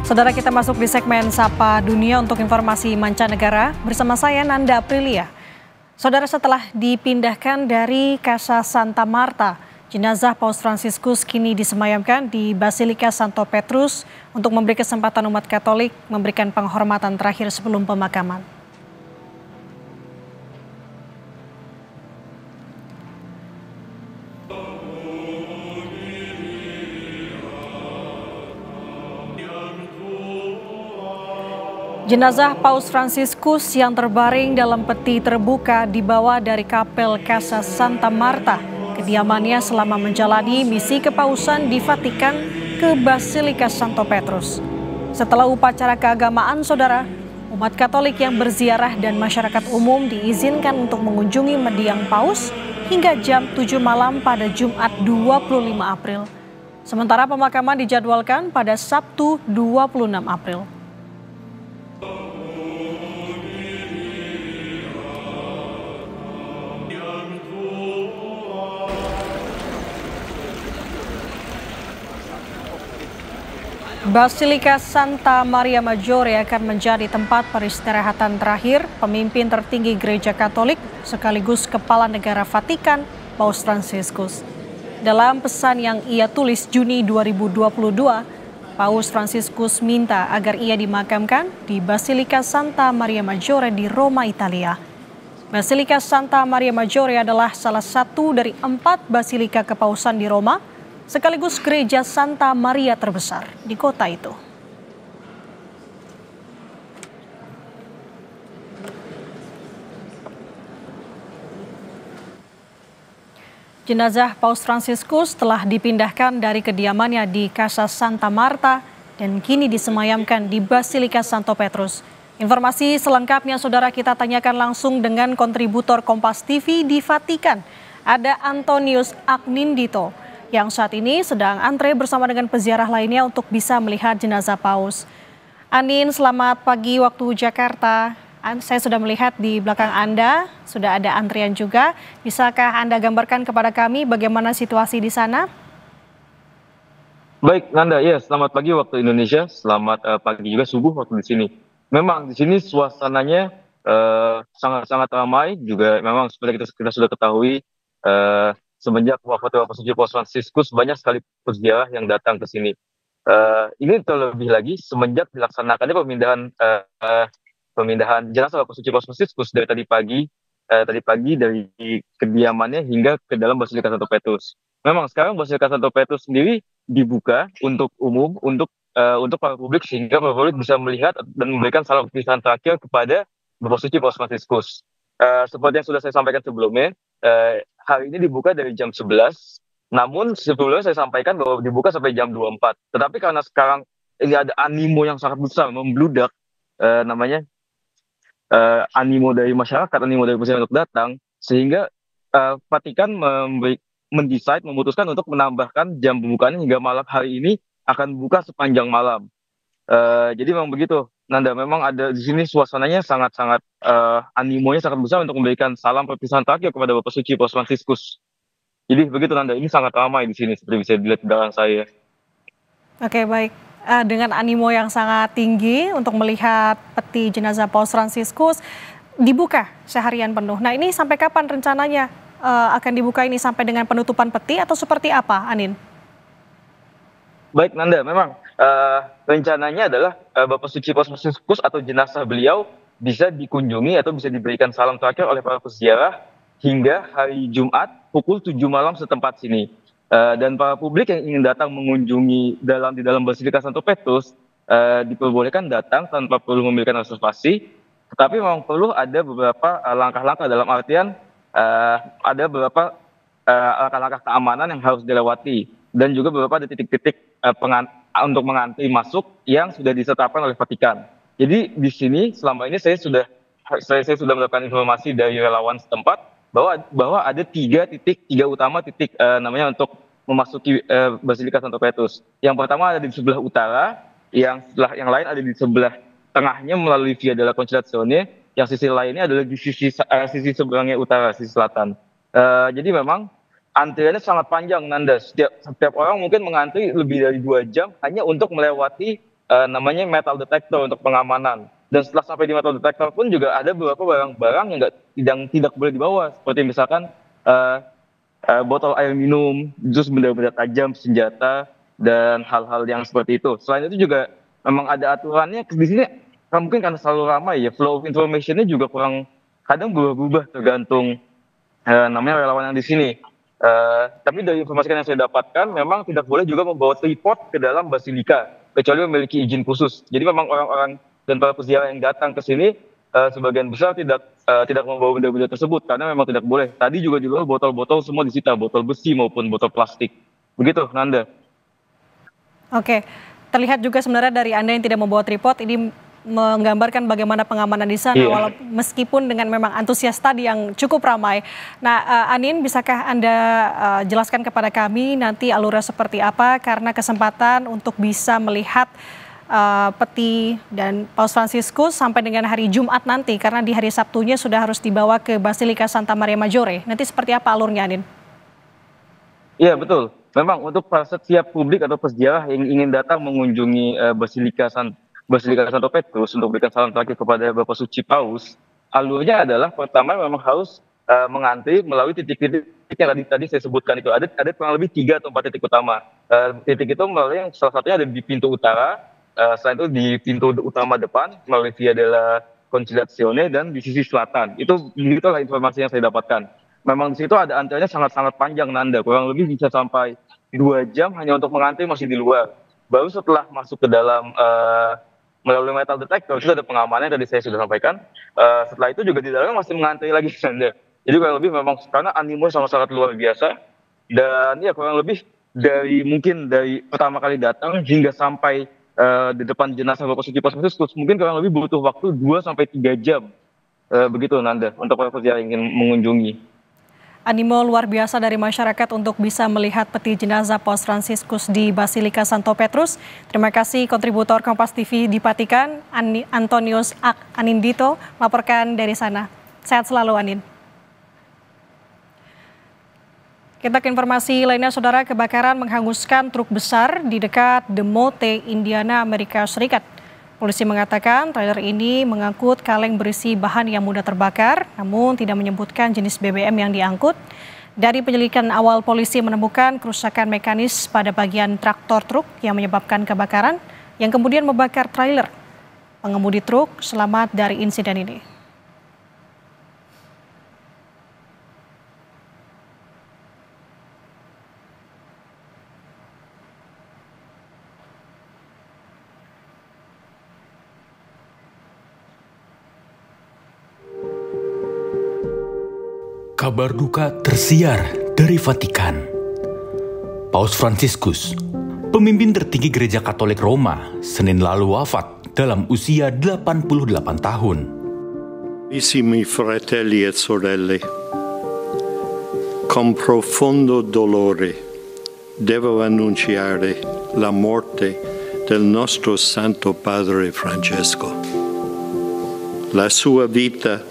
Saudara, kita masuk di segmen Sapa Dunia untuk informasi mancanegara bersama saya Nanda Aprilia. Saudara, setelah dipindahkan dari Casa Santa Marta, jenazah Paus Fransiskus kini disemayamkan di Basilika Santo Petrus untuk memberi kesempatan umat Katolik memberikan penghormatan terakhir sebelum pemakaman. Jenazah Paus Fransiskus yang terbaring dalam peti terbuka dibawa dari kapel Casa Santa Marta, kediamannya selama menjalani misi kepausan di Vatikan, ke Basilika Santo Petrus. Setelah upacara keagamaan, saudara, umat Katolik yang berziarah dan masyarakat umum diizinkan untuk mengunjungi mendiang Paus hingga jam 7 malam pada Jumat 25 April. Sementara pemakaman dijadwalkan pada Sabtu 26 April. Basilika Santa Maria Maggiore akan menjadi tempat peristirahatan terakhir pemimpin tertinggi Gereja Katolik sekaligus Kepala Negara Vatikan, Paus Fransiskus. Dalam pesan yang ia tulis Juni 2022, Paus Fransiskus minta agar ia dimakamkan di Basilika Santa Maria Maggiore di Roma, Italia. Basilika Santa Maria Maggiore adalah salah satu dari 4 basilika kepausan di Roma, sekaligus gereja Santa Maria terbesar di kota itu. Jenazah Paus Fransiskus telah dipindahkan dari kediamannya di Casa Santa Marta dan kini disemayamkan di Basilika Santo Petrus. Informasi selengkapnya, saudara, kita tanyakan langsung dengan kontributor Kompas TV di Vatikan. Ada Antonius Agnindito yang saat ini sedang antre bersama dengan peziarah lainnya untuk bisa melihat jenazah Paus. Anin, selamat pagi waktu Jakarta. Saya sudah melihat di belakang Anda, sudah ada antrian juga. Bisakah Anda gambarkan kepada kami bagaimana situasi di sana? Baik, Nanda, ya, selamat pagi waktu Indonesia, selamat pagi juga subuh waktu di sini. Memang di sini suasananya sangat-sangat ramai, juga memang seperti kita sudah ketahui, semenjak wafatnya Bapak Suci Paus Fransiskus banyak sekali peziarah yang datang ke sini. Ini terlebih lagi semenjak dilaksanakannya pemindahan jenazah Bapak Suci Paus Fransiskus dari tadi pagi dari kediamannya hingga ke dalam Basilika Santo Petrus. Memang sekarang Basilika Santo Petrus sendiri dibuka untuk umum, untuk para publik, sehingga para publik bisa melihat dan memberikan salam perpisahan terakhir kepada Bapak Suci Paus Fransiskus. Seperti yang sudah saya sampaikan sebelumnya, hari ini dibuka dari jam 11, namun sebelumnya saya sampaikan bahwa dibuka sampai jam 24. Tetapi karena sekarang ini ada animo yang sangat besar, membludak, animo dari masyarakat, animo dari peziarah untuk datang, sehingga Vatikan memutuskan untuk menambahkan jam pembukaan hingga malam hari ini akan buka sepanjang malam. Jadi memang begitu, Nanda, memang ada di sini suasananya sangat-sangat animonya sangat besar untuk memberikan salam perpisahan terakhir kepada Bapak Suci Paus Fransiskus. Jadi begitu, Nanda, ini sangat ramai di sini seperti bisa dilihat di belakang saya. Oke, baik. Dengan animo yang sangat tinggi untuk melihat peti jenazah Paus Fransiskus dibuka seharian penuh. Nah, ini sampai kapan rencananya akan dibuka ini, sampai dengan penutupan peti atau seperti apa, Anin? Baik, Nanda, memang rencananya adalah Bapak Suci Paus Fransiskus atau jenazah beliau bisa dikunjungi atau bisa diberikan salam terakhir oleh para peziarah hingga hari Jumat pukul 7 malam setempat sini. Dan para publik yang ingin datang mengunjungi di dalam Basilika Santo Petrus diperbolehkan datang tanpa perlu memberikan reservasi, tetapi memang perlu ada beberapa langkah-langkah, dalam artian ada beberapa langkah-langkah keamanan yang harus dilewati, dan juga beberapa ada titik-titik untuk mengantri masuk yang sudah ditetapkan oleh Vatikan. Jadi di sini selama ini saya sudah mendapatkan informasi dari relawan setempat bahwa ada tiga utama titik untuk memasuki Basilika Santo Petrus. Yang pertama ada di sebelah utara, yang lain ada di sebelah tengahnya melalui Via della Conciliazione, yang sisi lainnya adalah di sisi seberangnya utara, sisi selatan. Jadi memang antriannya sangat panjang, Nanda. Setiap orang mungkin mengantri lebih dari 2 jam hanya untuk melewati namanya metal detector untuk pengamanan. Dan setelah sampai di metal detector pun juga ada beberapa barang-barang yang tidak boleh dibawa, seperti misalkan botol air minum, terus benda-benda tajam, senjata, dan hal-hal yang seperti itu. Selain itu juga memang ada aturannya di sini, mungkin karena selalu ramai ya, flow of information-nya juga kadang berubah-ubah tergantung namanya relawan yang di sini. Tapi dari informasi yang saya dapatkan, memang tidak boleh juga membawa tripod ke dalam basilika, kecuali memiliki izin khusus. Jadi memang orang-orang dan para peziarah yang datang ke sini, sebagian besar tidak membawa benda-benda tersebut, karena memang tidak boleh. Tadi juga di luar botol-botol semua disita, botol besi maupun botol plastik. Begitu, Nanda. Oke, terlihat juga sebenarnya dari Anda yang tidak membawa tripod, ini menggambarkan bagaimana pengamanan di sana, meskipun dengan memang antusias tadi yang cukup ramai. Nah, Anin, bisakah Anda jelaskan kepada kami nanti alurnya seperti apa, karena kesempatan untuk bisa melihat peti dan Paus Fransiskus sampai dengan hari Jumat nanti, karena di hari Sabtunya sudah harus dibawa ke Basilika Santa Maria Maggiore. Nanti seperti apa alurnya, Anin? Iya, betul. Memang untuk para setiap publik atau peziarah yang ingin datang mengunjungi Basilika Santo Petrus untuk berikan salam terakhir kepada Bapak Suci Paus, alurnya adalah pertama memang harus mengantri melalui titik-titik yang tadi saya sebutkan itu. Ada kurang lebih 3 atau 4 titik utama. Titik itu melalui yang salah satunya ada di pintu utara, selain itu di pintu utama depan melalui Via della Conciliazione, dan di sisi selatan. Begitulah informasi yang saya dapatkan. Memang di situ ada antriannya sangat-sangat panjang, Nanda. Kurang lebih bisa sampai 2 jam hanya untuk mengantri masih di luar. Baru setelah masuk ke dalam melalui metal detector, itu ada pengamanannya tadi saya sudah sampaikan. Setelah itu juga di dalam masih mengantri lagi, Nanda. Jadi kurang lebih memang karena animo sangat-sangat luar biasa. Dan ya kurang lebih mungkin dari pertama kali datang hingga sampai di depan jenazah Bapak Suci Paus Fransiskus, mungkin kurang lebih butuh waktu 2-3 jam. Begitu, Nanda, untuk para peziarah yang ingin mengunjungi. Animo luar biasa dari masyarakat untuk bisa melihat peti jenazah Paus Fransiskus di Basilika Santo Petrus. Terima kasih kontributor Kompas TV di Vatikan, Antonius Anindito, melaporkan dari sana. Sehat selalu, Anin. Kita ke informasi lainnya, Saudara. Kebakaran menghanguskan truk besar di dekat Demote, Indiana, Amerika Serikat. Polisi mengatakan trailer ini mengangkut kaleng berisi bahan yang mudah terbakar, namun tidak menyebutkan jenis BBM yang diangkut. Dari penyelidikan awal, polisi menemukan kerusakan mekanis pada bagian traktor truk yang menyebabkan kebakaran, yang kemudian membakar trailer. Pengemudi truk selamat dari insiden ini. Kabar duka tersiar dari Vatikan. Paus Fransiskus, pemimpin tertinggi Gereja Katolik Roma, Senin lalu wafat dalam usia 88 tahun. Carissimi fratelli e sorelle, con profondo dolore devo annunciare la morte del nostro Santo Padre Francesco. La sua vita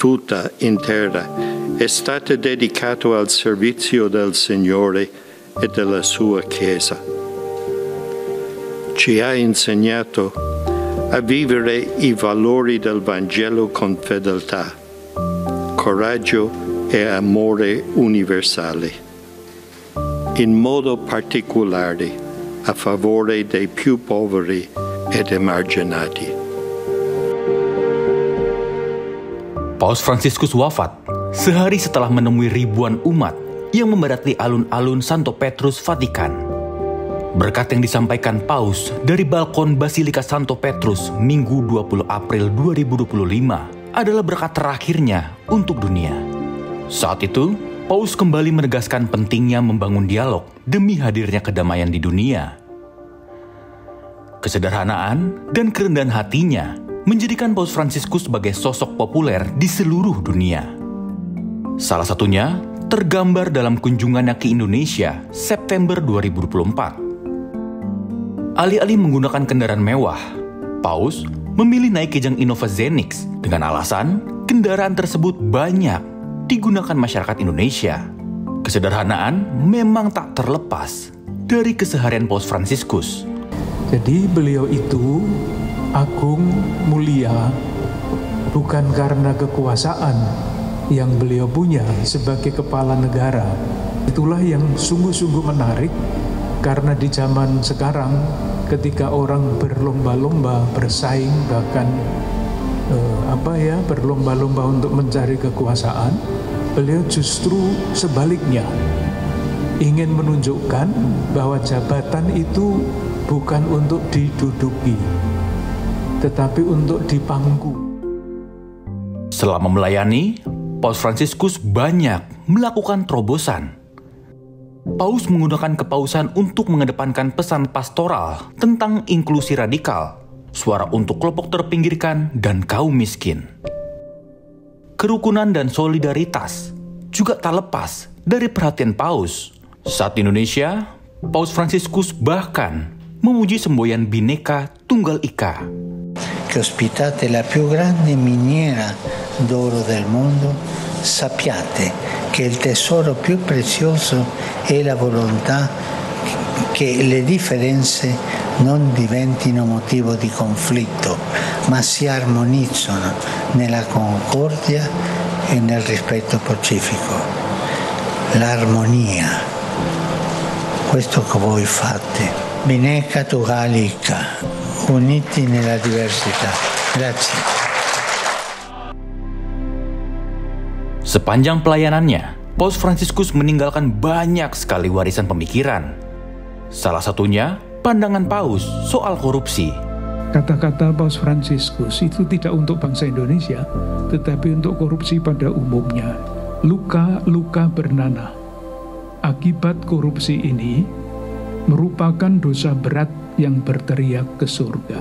tutta intera è stata dedicata al servizio del Signore e della sua Chiesa. Ci ha insegnato a vivere i valori del Vangelo con fedeltà, coraggio e amore universale, in modo particolare a favore dei più poveri ed emarginati. Paus Fransiskus wafat sehari setelah menemui ribuan umat yang memadati alun-alun Santo Petrus, Vatikan. Berkat yang disampaikan Paus dari balkon Basilika Santo Petrus Minggu 20 April 2025 adalah berkat terakhirnya untuk dunia. Saat itu, Paus kembali menegaskan pentingnya membangun dialog demi hadirnya kedamaian di dunia. Kesederhanaan dan kerendahan hatinya menjadikan Paus Fransiskus sebagai sosok populer di seluruh dunia. Salah satunya tergambar dalam kunjungannya ke Indonesia September 2024. Alih-alih menggunakan kendaraan mewah, Paus memilih naik Kijang Innova Zenix dengan alasan kendaraan tersebut banyak digunakan masyarakat Indonesia. Kesederhanaan memang tak terlepas dari keseharian Paus Fransiskus. Jadi beliau itu agung, mulia, bukan karena kekuasaan yang beliau punya sebagai kepala negara. Itulah yang sungguh-sungguh menarik, karena di zaman sekarang ketika orang berlomba-lomba, bersaing, bahkan berlomba-lomba untuk mencari kekuasaan, beliau justru sebaliknya ingin menunjukkan bahwa jabatan itu bukan untuk diduduki, tetapi untuk dipangku. Selama melayani, Paus Fransiskus banyak melakukan terobosan. Paus menggunakan kepausan untuk mengedepankan pesan pastoral tentang inklusi radikal, suara untuk kelompok terpinggirkan dan kaum miskin. Kerukunan dan solidaritas juga tak lepas dari perhatian Paus. Saat di Indonesia, Paus Fransiskus bahkan memuji semboyan Bhinneka Tunggal Ika. Che ospitate la più grande miniera d'oro del mondo, sappiate che il tesoro più prezioso è la volontà che le differenze non diventino motivo di conflitto, ma si armonizzano nella concordia e nel rispetto pacifico. L'armonia, questo che voi fate. Bhinneka Tunggal Ika, uniti nella diversità. Grazie. Sepanjang pelayanannya, Paus Fransiskus meninggalkan banyak sekali warisan pemikiran. Salah satunya, pandangan Paus soal korupsi. Kata-kata Paus Fransiskus itu tidak untuk bangsa Indonesia, tetapi untuk korupsi pada umumnya. Luka-luka bernanah. Akibat korupsi ini merupakan dosa berat yang berteriak ke surga.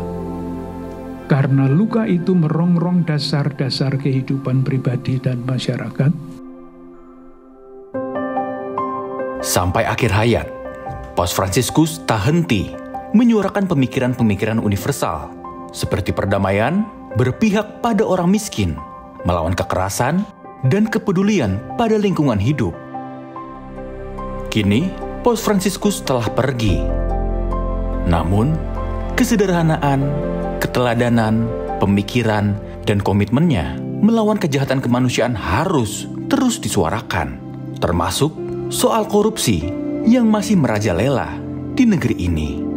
Karena luka itu merongrong dasar-dasar kehidupan pribadi dan masyarakat. Sampai akhir hayat, Paus Fransiskus tak henti menyuarakan pemikiran-pemikiran universal seperti perdamaian, berpihak pada orang miskin, melawan kekerasan, dan kepedulian pada lingkungan hidup. Kini, Paus Fransiskus telah pergi. Namun, kesederhanaan, keteladanan, pemikiran, dan komitmennya melawan kejahatan kemanusiaan harus terus disuarakan, termasuk soal korupsi yang masih merajalela di negeri ini.